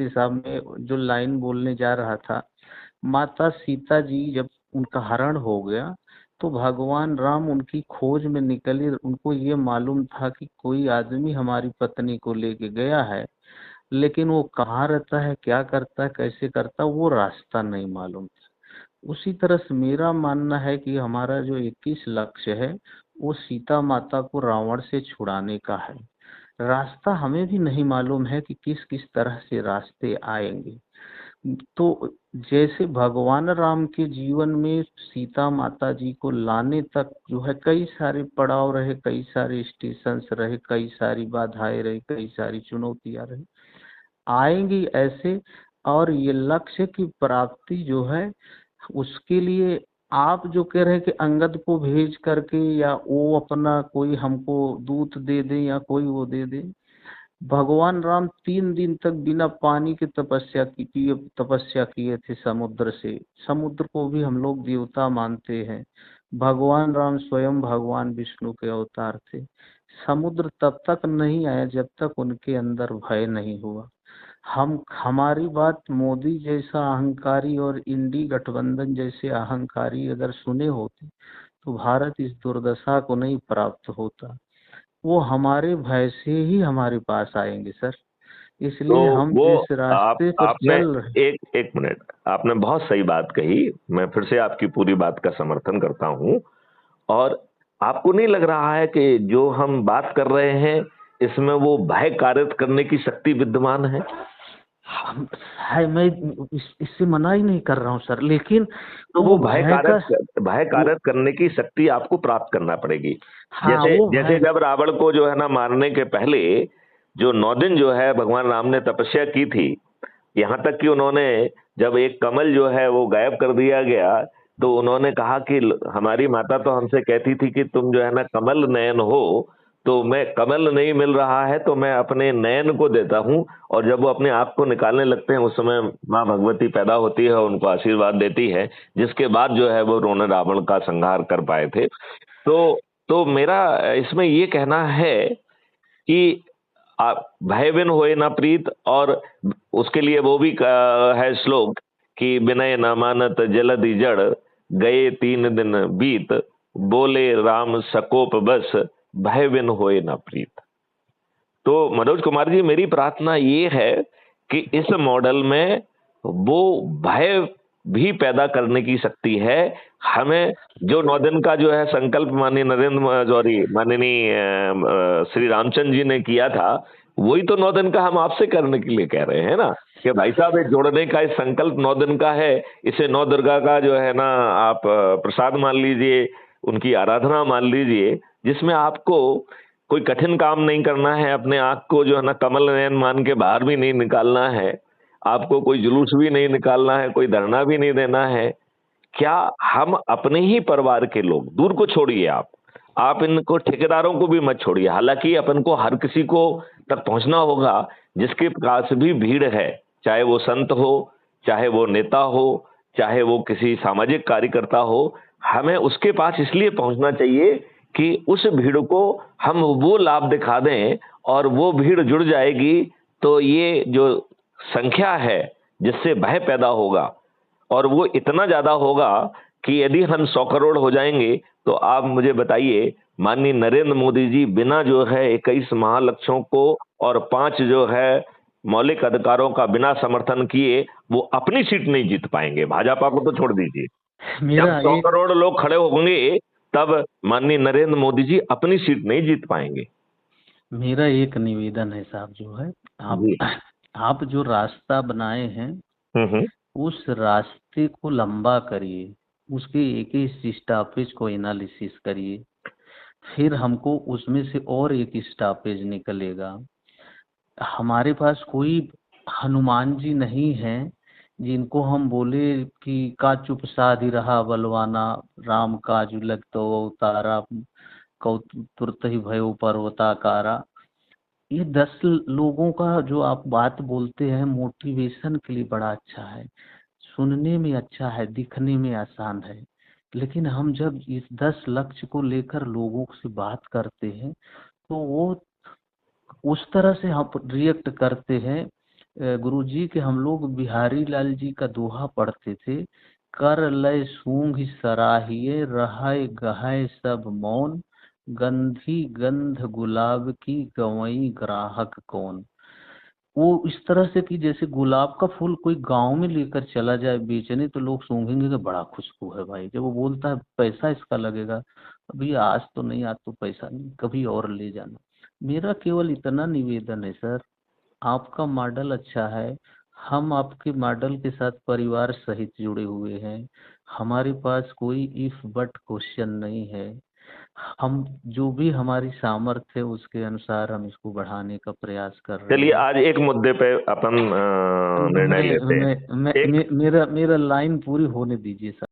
साहब मैं जो लाइन बोलने जा रहा था, माता सीता जी जब उनका हरण हो गया तो भगवान राम उनकी खोज में निकले। उनको ये मालूम था कि कोई आदमी हमारी पत्नी को लेके गया है, लेकिन वो कहाँ रहता है, क्या करता है, कैसे करता है, वो रास्ता नहीं मालूम था। उसी तरह से मेरा मानना है कि हमारा जो 21 लक्ष्य है वो सीता माता को रावण से छुड़ाने का है। रास्ता हमें भी नहीं मालूम है कि किस किस तरह से रास्ते आएंगे। तो जैसे भगवान राम के जीवन में सीता माता जी को लाने तक जो है कई सारे पड़ाव रहे, कई सारे स्टेशंस रहे, कई सारी बाधाएं रही, कई सारी चुनौतियां रही, आएंगी ऐसे। और ये लक्ष्य की प्राप्ति जो है उसके लिए आप जो कह रहे हैं कि अंगद को भेज करके या वो अपना कोई हमको दूत दे दे या कोई वो दे दे, भगवान राम 3 दिन तक बिना पानी की तपस्या किए थे समुद्र से। समुद्र को भी हम लोग देवता मानते हैं। भगवान राम स्वयं भगवान विष्णु के अवतार थे। समुद्र तब तक नहीं आया जब तक उनके अंदर भय नहीं हुआ। हम हमारी बात मोदी जैसा अहंकारी और इंडी गठबंधन जैसे अहंकारी अगर सुने होते तो भारत इस दुर्दशा को नहीं प्राप्त होता। वो हमारे भय से ही हमारे पास आएंगे सर। तो इसलिए हम वो जिस आप रास्ते पर आपने चल रहे। एक एक मिनट, आपने बहुत सही बात कही। मैं फिर से आपकी पूरी बात का समर्थन करता हूं। और आपको नहीं लग रहा है कि जो हम बात कर रहे हैं इसमें वो भय कारित करने की शक्ति विद्यमान है? है, मैं इससे मना ही नहीं कर रहा हूँ सर, लेकिन तो वो वो भय का भय वो, कारित करने की शक्ति आपको प्राप्त करना पड़ेगी। हाँ जैसे वो जैसे भय। जब रावण को जो है ना मारने के पहले जो 9 दिन जो है भगवान राम ने तपस्या की थी, यहाँ तक कि उन्होंने जब एक कमल जो है वो गायब कर दिया गया तो उन्होंने कहा कि हमारी माता तो हमसे कहती थी कि तुम जो है ना कमल नयन हो, तो मैं कमल नहीं मिल रहा है तो मैं अपने नयन को देता हूँ। और जब वो अपने आप को निकालने लगते हैं उस समय माँ भगवती पैदा होती है, उनको आशीर्वाद देती है, जिसके बाद जो है वो रोने रावण का संहार कर पाए थे। तो मेरा इसमें ये कहना है कि आप भय बिन होए ना प्रीत, और उसके लिए वो भी है श्लोक कि विनय न मानत जलधि जड़, गए 3 दिन बीत, बोले राम सकोप बस, भय बिन होए ना प्रीत। तो मनोज कुमार जी, मेरी प्रार्थना ये है कि इस मॉडल में वो भय भी पैदा करने की शक्ति है। हमें जो 9 दिन का जो है संकल्प माननीय नरेंद्र सॉरी माननीय श्री रामचंद्र जी ने किया था, वही तो 9 दिन का हम आपसे करने के लिए कह रहे हैं ना कि भाई साहब, ये जोड़ने का इस संकल्प 9 दिन का है। इसे 9 दुर्गा का जो है ना आप प्रसाद मान लीजिए, उनकी आराधना मान लीजिए, जिसमें आपको कोई कठिन काम नहीं करना है, अपने आंख को जो है ना कमल नयन मान के बाहर भी नहीं निकालना है, आपको कोई जुलूस भी नहीं निकालना है, कोई धरना भी नहीं देना है। क्या हम अपने ही परिवार के लोग, दूर को छोड़िए, आप इनको ठेकेदारों को भी मत छोड़िए, हालांकि अपन को हर किसी को तक पहुंचना होगा जिसके पास भी भीड़ है, चाहे वो संत हो, चाहे वो नेता हो, चाहे वो किसी सामाजिक कार्यकर्ता हो। हमें उसके पास इसलिए पहुंचना चाहिए कि उस भीड़ को हम वो लाभ दिखा दें और वो भीड़ जुड़ जाएगी। तो ये जो संख्या है जिससे भय पैदा होगा, और वो इतना ज्यादा होगा कि यदि हम 100 करोड़ हो जाएंगे तो आप मुझे बताइए, माननीय नरेंद्र मोदी जी बिना जो है 21 महालक्ष्यों को और 5 जो है मौलिक अधिकारों का बिना समर्थन किए वो अपनी सीट नहीं जीत पाएंगे। भाजपा को तो छोड़ दीजिए, जब मेरा 100 एक करोड़ लोग खड़े होंगे तब माननीय नरेंद्र मोदी जी अपनी सीट नहीं जीत पाएंगे। मेरा एक निवेदन है साहब, जो है आप जी। आप जो रास्ता बनाए हैं हम्म। उस रास्ते को लंबा करिए, उसके एक एक स्टॉपेज को एनालिसिस करिए, फिर हमको उसमें से और एक स्टॉपेज निकलेगा। हमारे पास कोई हनुमान जी नहीं हैं जिनको हम बोले कि का चुप साधि रहा बलवाना, राम काजु लग तो उतारा, कौ तुरत ही भयो पर्वताकारा। ये 10 लोगों का जो आप बात बोलते हैं मोटिवेशन के लिए बड़ा अच्छा है, सुनने में अच्छा है, दिखने में आसान है, लेकिन हम जब इस 10 लक्ष्य को लेकर लोगों से बात करते हैं तो वो उस तरह से हम रिएक्ट करते हैं गुरुजी कि हम लोग बिहारी लाल जी का दोहा पढ़ते थे, कर लय सूंघ सराहिए रहाय गहाय सब मौन, गंधी गंध गुलाब की गवई ग्राहक कौन। वो इस तरह से कि जैसे गुलाब का फूल कोई गांव में लेकर चला जाए बेचने, तो लोग सूंघेंगे कि बड़ा खुशबू है भाई। जब वो बोलता है पैसा इसका लगेगा, अभी आज तो नहीं, आज तो पैसा नहीं, कभी और ले जाना। मेरा केवल इतना निवेदन है सर, आपका मॉडल अच्छा है, हम आपके मॉडल के साथ परिवार सहित जुड़े हुए हैं, हमारे पास कोई इफ बट क्वेश्चन नहीं है। हम जो भी हमारी सामर्थ्य है उसके अनुसार हम इसको बढ़ाने का प्रयास कर रहे चलिए हैं। आज एक मुद्दे पे अपन निर्णय लेते हैं। मेरा मेरा लाइन पूरी होने दीजिए सर।